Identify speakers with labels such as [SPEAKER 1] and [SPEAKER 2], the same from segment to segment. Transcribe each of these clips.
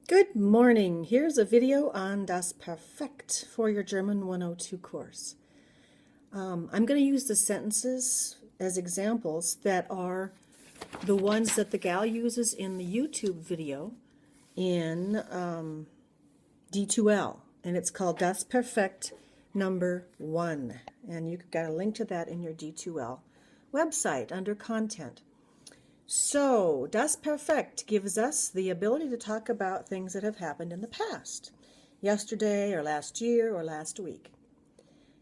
[SPEAKER 1] Good morning. Here's a video on Das Perfekt for your German 102 course. I'm going to use the sentences as examples that are the ones that the gal uses in the YouTube video in D2L, and it's called Das Perfekt number 1, and you've got a link to that in your D2L website under content. So, Das Perfekt gives us the ability to talk about things that have happened in the past, yesterday or last year or last week.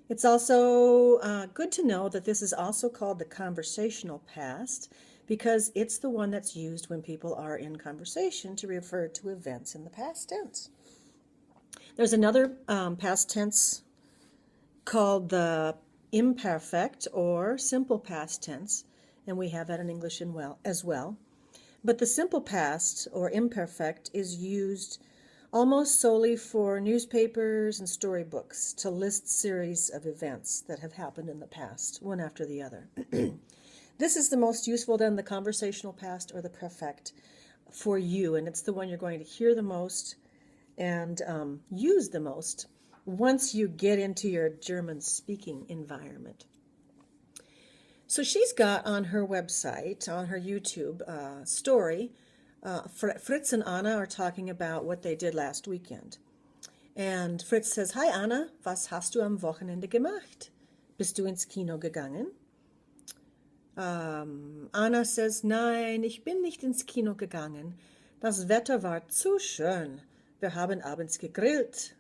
[SPEAKER 1] It's also good to know that this is also called the conversational past because it's the one that's used when people are in conversation to refer to events in the past tense. There's another past tense called the imperfect or simple past tense, and we have that in English as well. But the simple past or imperfect is used almost solely for newspapers and storybooks to list series of events that have happened in the past, one after the other. This is the most useful then, the conversational past or the perfect for you, and it's the one you're going to hear the most and use the most once you get into your German speaking environment. So she's got on her website, on her YouTube story, Fritz and Anna are talking about what they did last weekend. And Fritz says, "Hi Anna, was hast du am Wochenende gemacht? Bist du ins Kino gegangen?" Anna says, "Nein, ich bin nicht ins Kino gegangen. Das Wetter war zu schön. Wir haben abends gegrillt."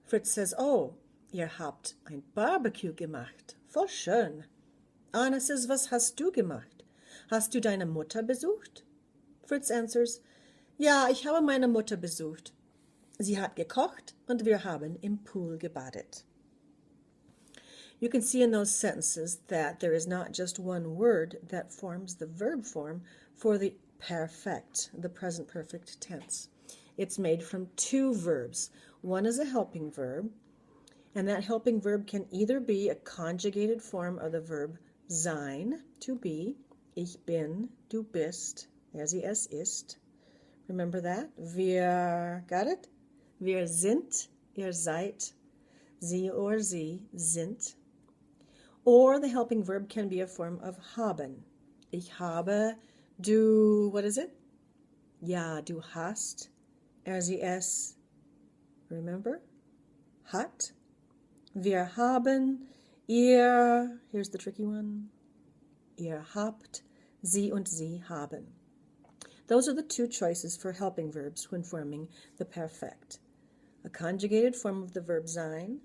[SPEAKER 1] Fritz says, "Oh, ihr habt ein Barbecue gemacht. Voll schön." Anna says, "Was hast du gemacht? Hast du deine Mutter besucht?" Fritz answers, "Ja, ich habe meine Mutter besucht. Sie hat gekocht und wir haben im Pool gebadet." You can see in those sentences that there is not just one word that forms the verb form for the perfect, the present perfect tense. It's made from two verbs. One is a helping verb, and that helping verb can either be a conjugated form of the verb sein, to be, ich bin, du bist, sie, es ist. Remember that? Wir, got it? Wir sind, ihr seid, sie or sie sind. Or the helping verb can be a form of haben. Ich habe, du, what is it? Ja, du hast, sie, es, remember? Hat. Wir haben, ihr, here's the tricky one, ihr habt, sie und sie haben. Those are the two choices for helping verbs when forming the perfect. A conjugated form of the verb sein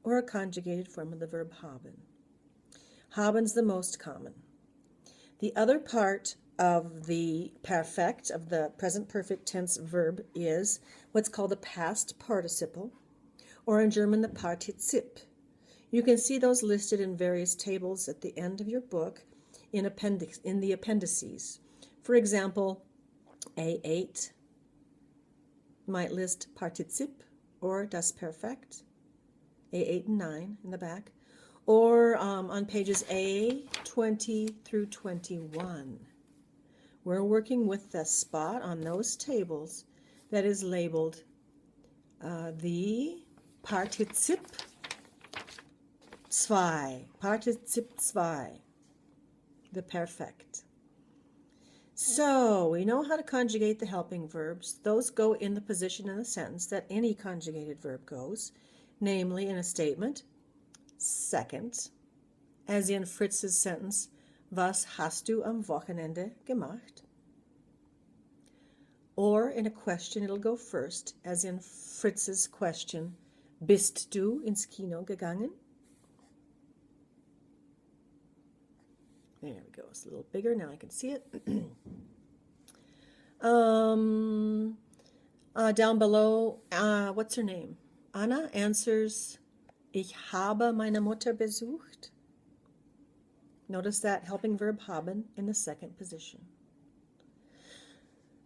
[SPEAKER 1] or a conjugated form of the verb haben. Haben's the most common. The other part of the perfect, of the present perfect tense verb, is what's called the past participle, or in German the Partizip. You can see those listed in various tables at the end of your book in the appendices. For example, A8 might list Partizip or Das Perfekt, A8 and 9 in the back, or on pages A20 through 21. We're working with the spot on those tables that is labeled the Partizip 2, Partizip 2, the perfect. So we know how to conjugate the helping verbs. Those go in the position in the sentence that any conjugated verb goes, namely in a statement, second, as in Fritz's sentence, "Was hast du am Wochenende gemacht?" Or in a question, it'll go first, as in Fritz's question, "Bist du ins Kino gegangen?" There we go. It's a little bigger. Now I can see it. Down below, what's her name? Anna answers, "Ich habe meine Mutter besucht." Notice that helping verb haben in the second position.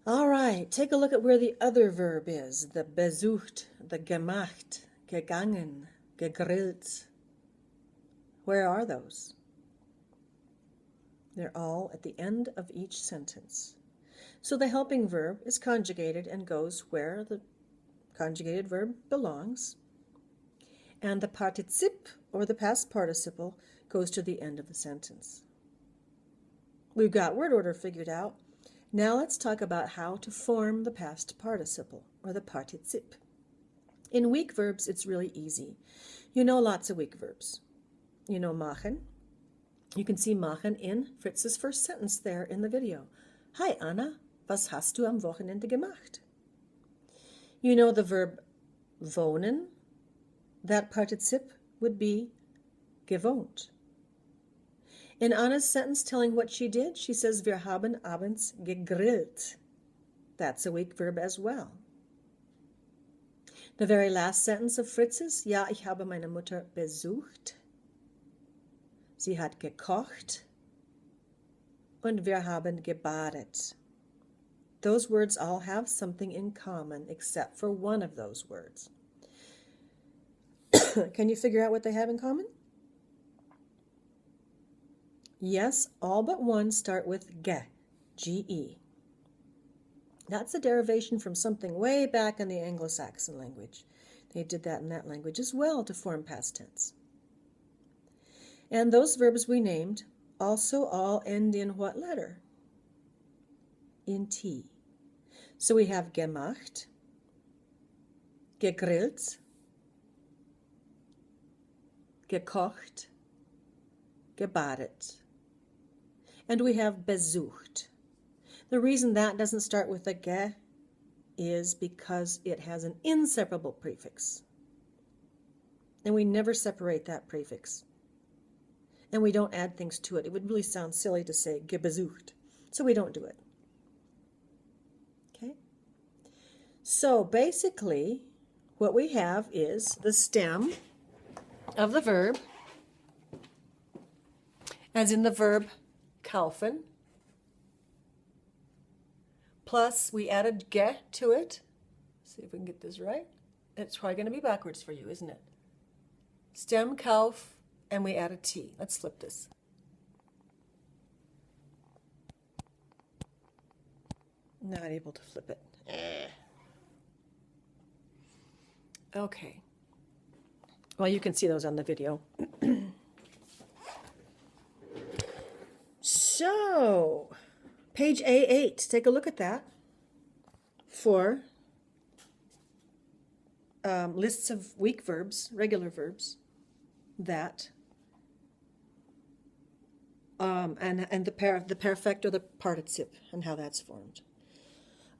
[SPEAKER 1] All right, take a look at where the other verb is, the besucht, the gemacht, gegangen, gegrillt. Where are those? They're all at the end of each sentence. So the helping verb is conjugated and goes where the conjugated verb belongs. And the Partizip, or the past participle, goes to the end of the sentence. We've got word order figured out. Now let's talk about how to form the past participle, or the Partizip. In weak verbs, it's really easy. You know lots of weak verbs. You know machen. You can see machen in Fritz's first sentence there in the video. Hi Anna, was hast du am Wochenende gemacht? You know the verb wohnen. That Partizip would be gewohnt. In Anna's sentence telling what she did, she says, wir haben abends gegrillt. That's a weak verb as well. The very last sentence of Fritz's, ja, ich habe meine Mutter besucht. Sie hat gekocht. Und wir haben gebadet. Those words all have something in common except for one of those words. Can you figure out what they have in common? Yes, all but one start with ge, G-E. That's a derivation from something way back in the Anglo-Saxon language. They did that in that language as well to form past tense. And those verbs we named also all end in what letter? In T. So we have gemacht, gegrillt, gekocht, gebadet. And we have besucht. The reason that doesn't start with a ge is because it has an inseparable prefix. And we never separate that prefix. And we don't add things to it. It would really sound silly to say gebesucht. So we don't do it. Okay? So basically, what we have is the stem of the verb, as in the verb kaufen, plus we added ge to it. See if we can get this right. It's probably going to be backwards for you, isn't it? Stem kauf, and we add a T. Let's flip this. Not able to flip it. Okay. Well, you can see those on the video. So, page A8, take a look at that for lists of weak verbs, regular verbs, that, and the perfect or the participle and how that's formed.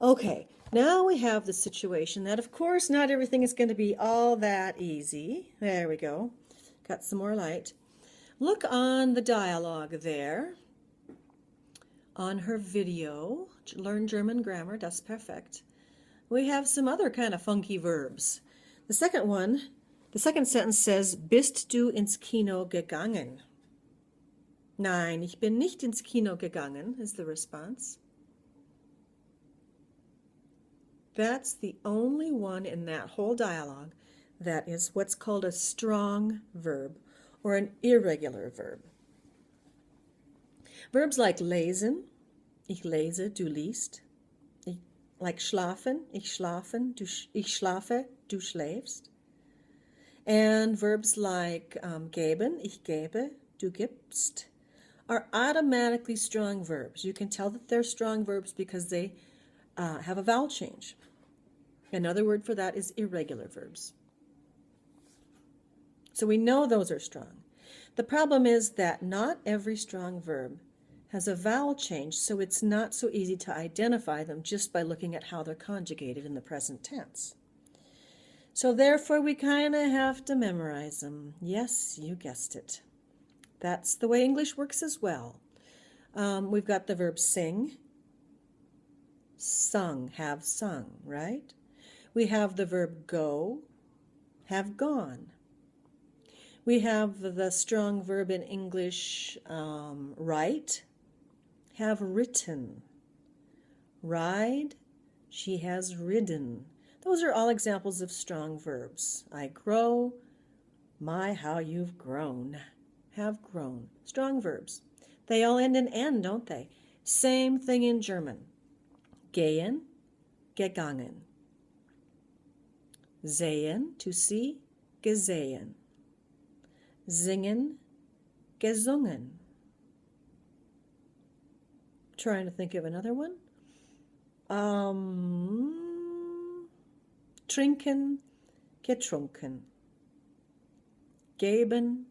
[SPEAKER 1] Okay, now we have the situation that, of course, not everything is going to be all that easy. There we go. Got some more light. Look on the dialogue there. On her video, Learn German Grammar, das perfekt. We have some other kind of funky verbs. The second sentence says, bist du ins Kino gegangen? Nein, ich bin nicht ins Kino gegangen, is the response. That's the only one in that whole dialogue that is what's called a strong verb or an irregular verb. Verbs like lesen, ich lese, du liest. Like schlafen, ich schlafe, du schläfst. And verbs like geben, ich gebe, du gibst, are automatically strong verbs. You can tell that they're strong verbs because they have a vowel change. Another word for that is irregular verbs. So we know those are strong. The problem is that not every strong verb has a vowel change, so it's not so easy to identify them just by looking at how they're conjugated in the present tense. So therefore, we kind of have to memorize them. Yes, you guessed it. That's the way English works as well. We've got the verb sing, sung, have sung, right? We have the verb go, have gone. We have the strong verb in English, write, have written. Ride, she has ridden. Those are all examples of strong verbs. I grow, my, how you've grown. Have grown. Strong verbs. They all end in N, don't they? Same thing in German. Gehen, gegangen. Sehen, to see, gesehen. Singen, gesungen. Trying to think of another one. Trinken, getrunken. Geben,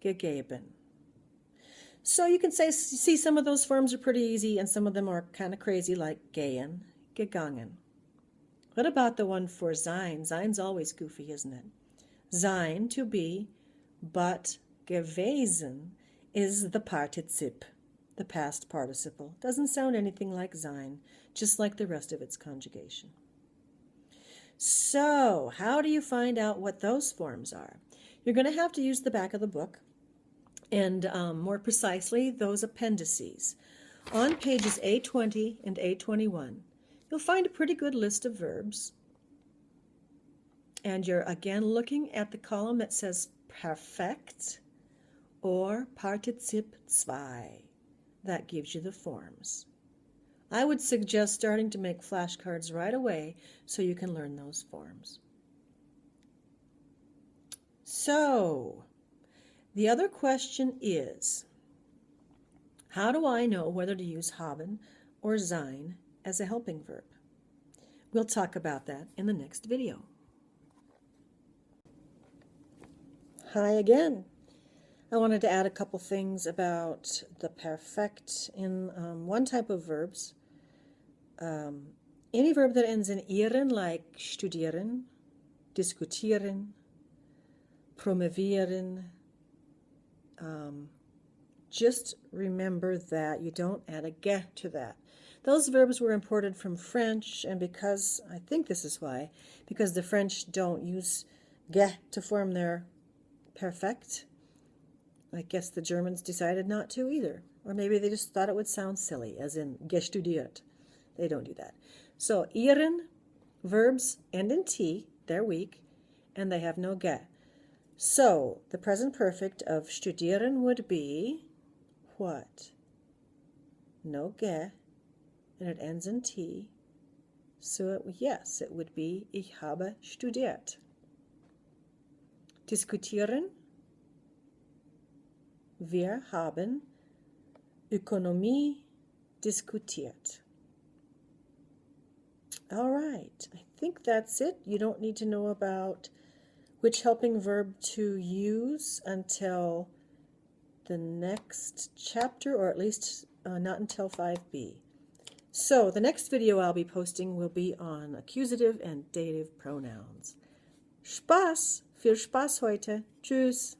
[SPEAKER 1] gegeben. So you can see some of those forms are pretty easy and some of them are kind of crazy, like gehen, gegangen. What about the one for sein? Sein's always goofy, isn't it? Sein, to be, but gewesen is the Partizip, the past participle. Doesn't sound anything like sein, just like the rest of its conjugation. So, how do you find out what those forms are? You're going to have to use the back of the book, and more precisely, those appendices. On pages A20 and A21, you'll find a pretty good list of verbs. And you're again looking at the column that says perfect or Partizip 2. That gives you the forms. I would suggest starting to make flashcards right away so you can learn those forms. So, the other question is, how do I know whether to use haben or sein as a helping verb? We'll talk about that in the next video. Hi again. I wanted to add a couple things about the perfect in one type of verbs. Any verb that ends in ieren, like studieren, diskutieren, promovieren, just remember that you don't add a ge to that. Those verbs were imported from French, and because, I think this is why, because the French don't use ge to form their perfect, I guess the Germans decided not to either. Or maybe they just thought it would sound silly, as in gestudiert. They don't do that. So, ieren verbs end in T, they're weak, and they have no ge. So, the present perfect of studieren would be what? No ge, and it ends in T. So, yes, it would be ich habe studiert. Diskutieren. Wir haben Ökonomie diskutiert. All right, I think that's it. You don't need to know about which helping verb to use until the next chapter, or at least not until 5b. So the next video I'll be posting will be on accusative and dative pronouns. Spaß! Viel Spaß heute. Tschüss!